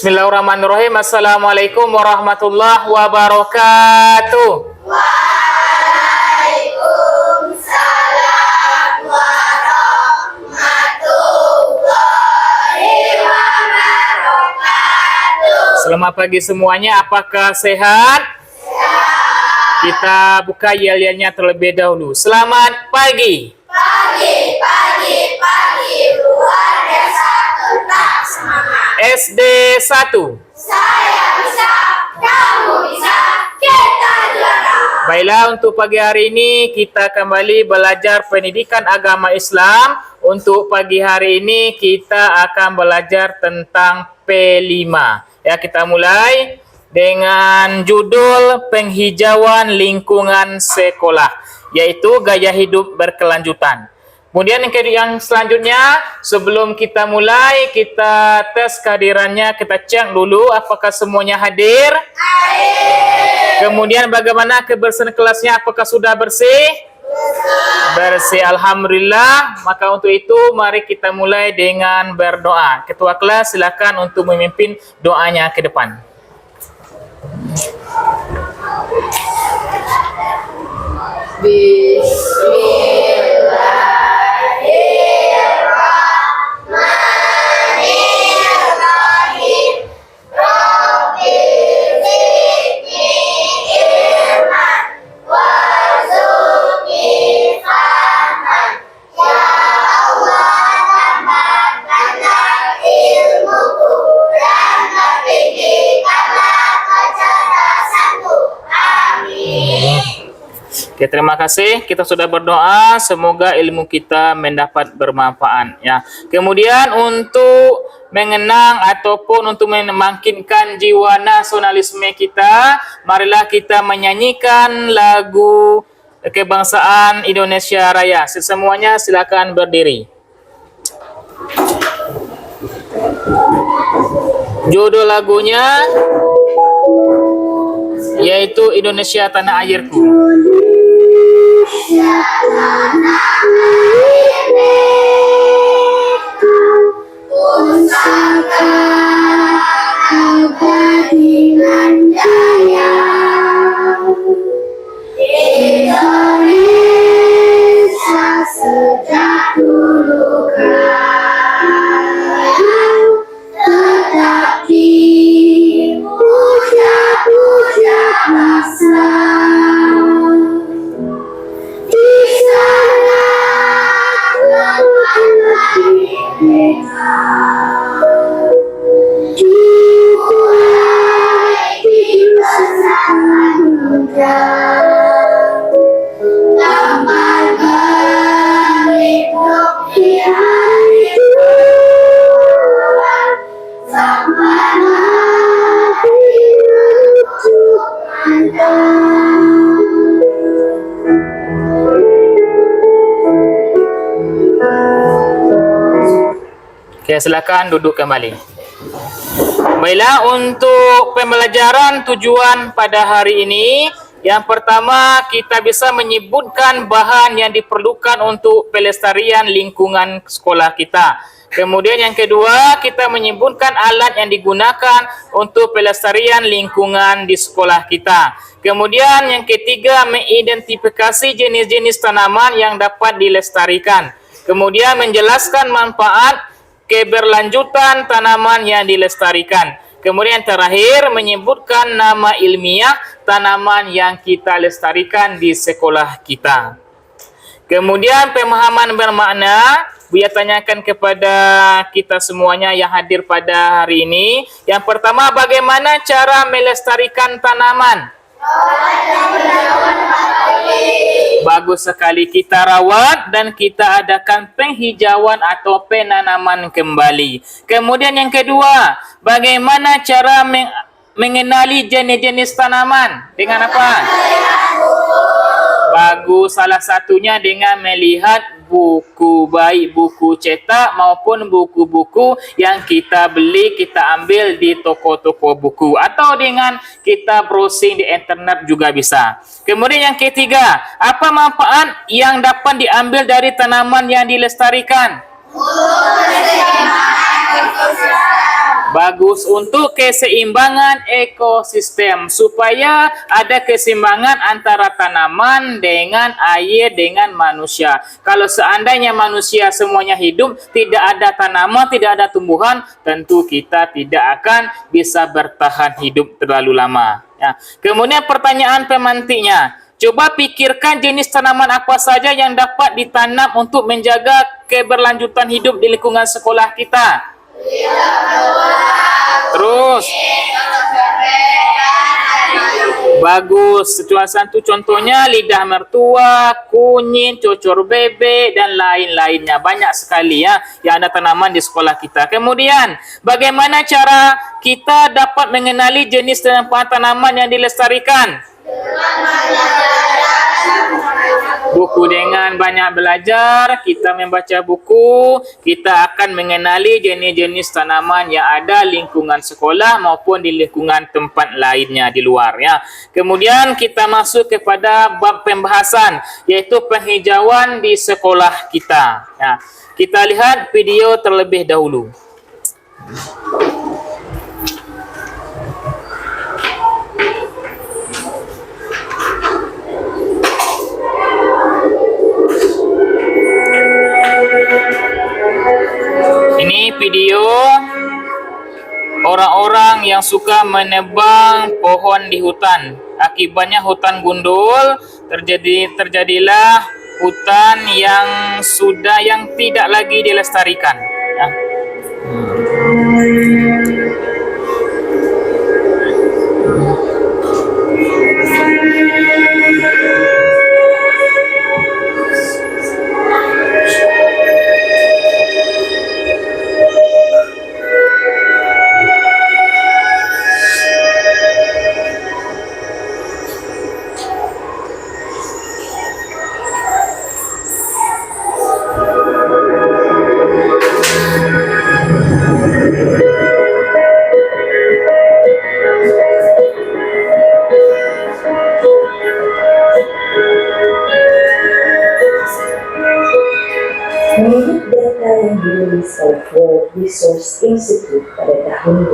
Bismillahirrahmanirrahim. Assalamualaikum warahmatullahi wabarakatuh. Waalaikumsalam warahmatullahi wabarakatuh. Selamat pagi semuanya. Apakah sehat? Kita buka yel-yelnya terlebih dahulu. Selamat pagi. Pagi, luar biasa tetap semangat. SD 1. Saya bisa, kamu bisa, kita juara. Baiklah, untuk pagi hari ini kita kembali belajar pendidikan agama Islam. Untuk pagi hari ini kita akan belajar tentang P5. Ya, kita mulai dengan judul penghijauan lingkungan sekolah, yaitu gaya hidup berkelanjutan. Kemudian yang selanjutnya, sebelum kita mulai, kita tes kehadirannya, kita cek dulu apakah semuanya hadir. Kemudian bagaimana kebersihan kelasnya, apakah sudah bersih? Bersih, alhamdulillah. Maka untuk itu mari kita mulai dengan berdoa. Ketua kelas silakan untuk memimpin doanya ke depan. Bismillahirrahmanirrahim. Rabbi zidni ilman warzuqni fahman. Ya Allah, tambahkanlah ilmuku dan tinggikanlah kecerdasanku. Amin. Oke, terima kasih. Kita sudah berdoa, semoga ilmu kita mendapat bermanfaat ya. Kemudian untuk mengenang ataupun untuk membangkitkan jiwa nasionalisme kita, marilah kita menyanyikan lagu kebangsaan Indonesia Raya. Semuanya silakan berdiri. Judul lagunya yaitu Indonesia Tanah Airku. Pusaka kepentingan jaya, Indonesia sejak dulu kala tetap dipuja-puja bangsa. Di sana tempatlah mereka, dimulai dibesarkan muda, tambah berhidup di hari tua, sampai hari untuk Anda. Oke, silakan duduk kembali. Baiklah, untuk pembelajaran tujuan pada hari ini, yang pertama kita bisa menyebutkan bahan yang diperlukan untuk pelestarian lingkungan sekolah kita. Kemudian yang kedua, kita menyebutkan alat yang digunakan untuk pelestarian lingkungan di sekolah kita. Kemudian yang ketiga, mengidentifikasi jenis-jenis tanaman yang dapat dilestarikan. Kemudian menjelaskan manfaat keberlanjutan tanaman yang dilestarikan. Kemudian terakhir menyebutkan nama ilmiah tanaman yang kita lestarikan di sekolah kita. Kemudian pemahaman bermakna, Buya tanyakan kepada kita semuanya yang hadir pada hari ini. Yang pertama, bagaimana cara melestarikan tanaman? Bagus sekali, kita rawat dan kita adakan penghijauan atau penanaman kembali. Kemudian yang kedua, bagaimana cara mengenali jenis-jenis tanaman? Dengan apa? Bagus, salah satunya dengan melihat buku, baik buku cetak maupun buku-buku yang kita beli, kita ambil di toko-toko buku, atau dengan kita browsing di internet juga bisa. Kemudian yang ketiga, apa manfaat yang dapat diambil dari tanaman yang dilestarikan? Bagus untuk keseimbangan ekosistem, supaya ada keseimbangan antara tanaman dengan air dengan manusia. Kalau seandainya manusia semuanya hidup, tidak ada tanaman, tidak ada tumbuhan, tentu kita tidak akan bisa bertahan hidup terlalu lama. Ya. Kemudian pertanyaan pemantiknya, coba pikirkan jenis tanaman apa saja yang dapat ditanam untuk menjaga keberlanjutan hidup di lingkungan sekolah kita. Terus bagus. Satu contohnya lidah mertua, kunyit, cocor bebek, dan lain-lainnya. Banyak sekali ya yang ada tanaman di sekolah kita. Kemudian, bagaimana cara kita dapat mengenali jenis tanaman yang dilestarikan? Buku dengan banyak belajar, kita membaca buku, kita akan mengenali jenis-jenis tanaman yang ada lingkungan sekolah maupun di lingkungan tempat lainnya di luar ya. Kemudian kita masuk kepada bab pembahasan, yaitu penghijauan di sekolah kita. Ya. Kita lihat video terlebih dahulu. Ini video orang-orang yang suka menebang pohon di hutan. Akibatnya hutan gundul, terjadilah hutan yang tidak lagi dilestarikan. Ya. Menurut data yang dirilis oleh World Resource Institute pada tahun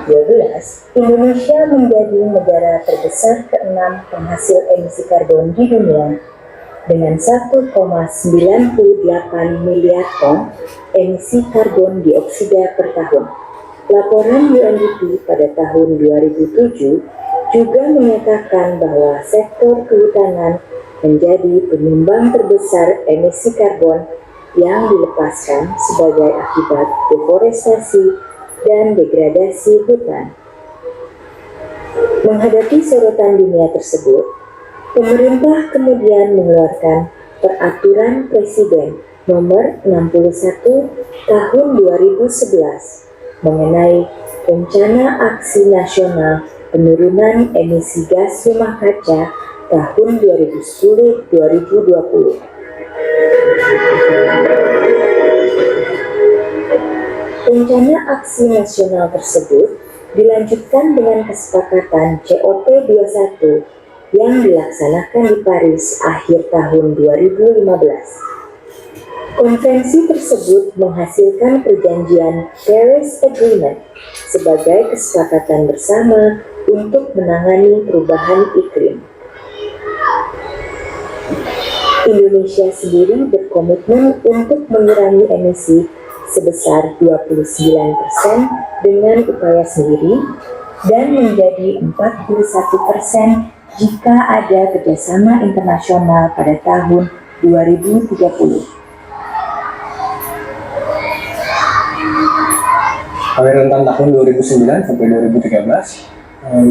2012, Indonesia menjadi negara terbesar ke-6 penghasil emisi karbon di dunia dengan 1,98 miliar ton emisi karbon dioksida per tahun. Laporan UNDP pada tahun 2007 juga menyatakan bahwa sektor kehutanan menjadi penyumbang terbesar emisi karbon yang dilepaskan sebagai akibat deforestasi dan degradasi hutan. Menghadapi sorotan dunia tersebut, pemerintah kemudian mengeluarkan Peraturan Presiden Nomor 61 Tahun 2011 mengenai Rencana Aksi Nasional Penurunan Emisi Gas Rumah Kaca tahun 2010-2020. Rencana aksi nasional tersebut dilanjutkan dengan kesepakatan COP21 yang dilaksanakan di Paris akhir tahun 2015. Konvensi tersebut menghasilkan perjanjian Paris Agreement sebagai kesepakatan bersama untuk menangani perubahan iklim. Indonesia sendiri berkomitmen untuk mengurangi emisi sebesar 29% dengan upaya sendiri dan menjadi 41% jika ada kerjasama internasional pada tahun 2030. Pada rentang tahun 2009 sampai 2013,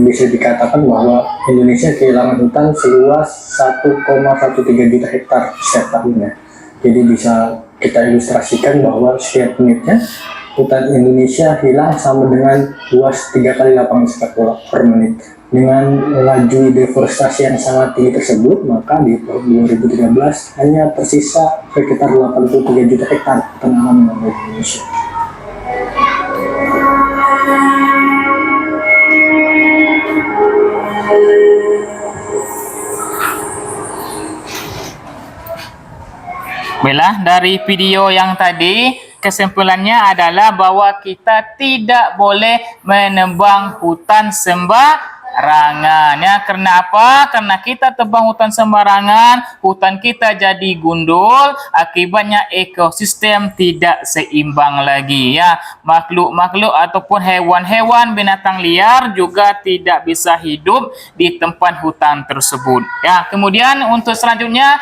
bisa dikatakan bahwa Indonesia kehilangan hutan seluas 1,13 juta hektar setiap tahunnya. Jadi bisa kita ilustrasikan bahwa setiap menitnya hutan Indonesia hilang sama dengan luas 3 kali lapangan sepak bola per menit. Dengan laju deforestasi yang sangat tinggi tersebut, maka di tahun 2013 hanya tersisa sekitar 83 juta hektar tanaman di Indonesia. Baiklah, dari video yang tadi kesimpulannya adalah bahwa kita tidak boleh menebang hutan sembarangan. Ya, karena apa? Karena kita tebang hutan sembarangan, hutan kita jadi gundul, akibatnya ekosistem tidak seimbang lagi. Ya, makhluk-makhluk ataupun hewan-hewan, binatang liar juga tidak bisa hidup di tempat hutan tersebut. Ya, kemudian untuk selanjutnya,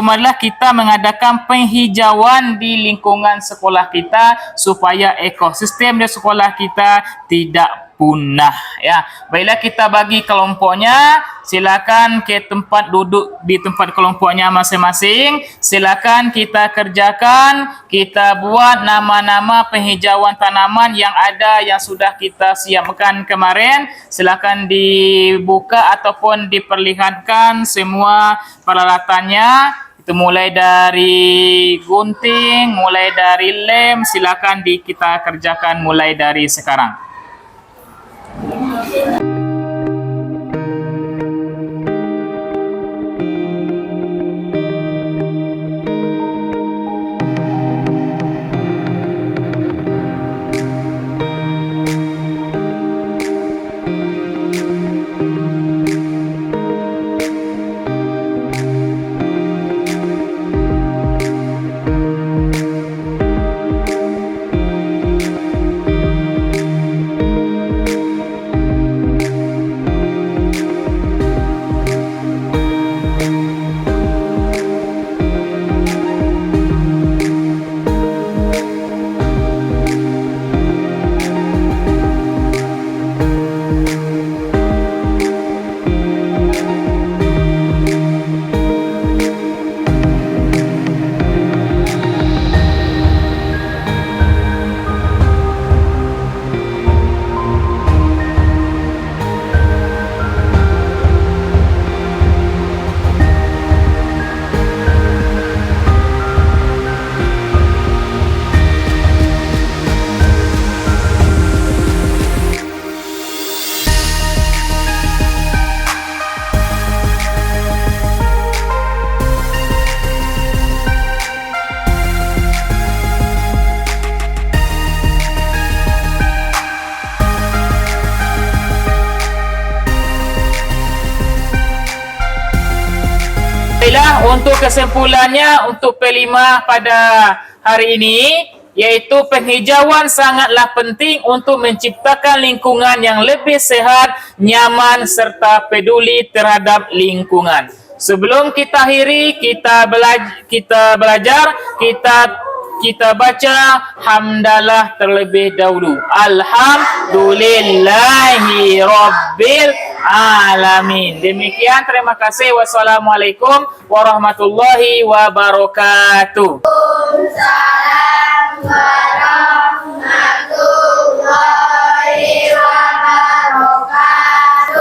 marilah kita mengadakan penghijauan di lingkungan sekolah kita supaya ekosistem di sekolah kita tidak punah. Ya, baiklah kita bagi kelompoknya. Silakan ke tempat duduk di tempat kelompoknya masing-masing. Silakan kita kerjakan. Kita buat nama-nama penghijauan tanaman yang ada yang sudah kita siapkan kemarin. Silakan dibuka ataupun diperlihatkan semua peralatannya. Itu mulai dari gunting, mulai dari lem. Silakan kita kerjakan mulai dari sekarang. Baiklah, untuk kesimpulannya untuk P5 pada hari ini, yaitu penghijauan sangatlah penting untuk menciptakan lingkungan yang lebih sehat, nyaman serta peduli terhadap lingkungan. Sebelum kita akhiri, kita belajar, kita baca hamdalah terlebih dahulu. Alhamdulillahi Rabbil Alamin. Demikian, terima kasih. Wassalamualaikum warahmatullahi wabarakatuh.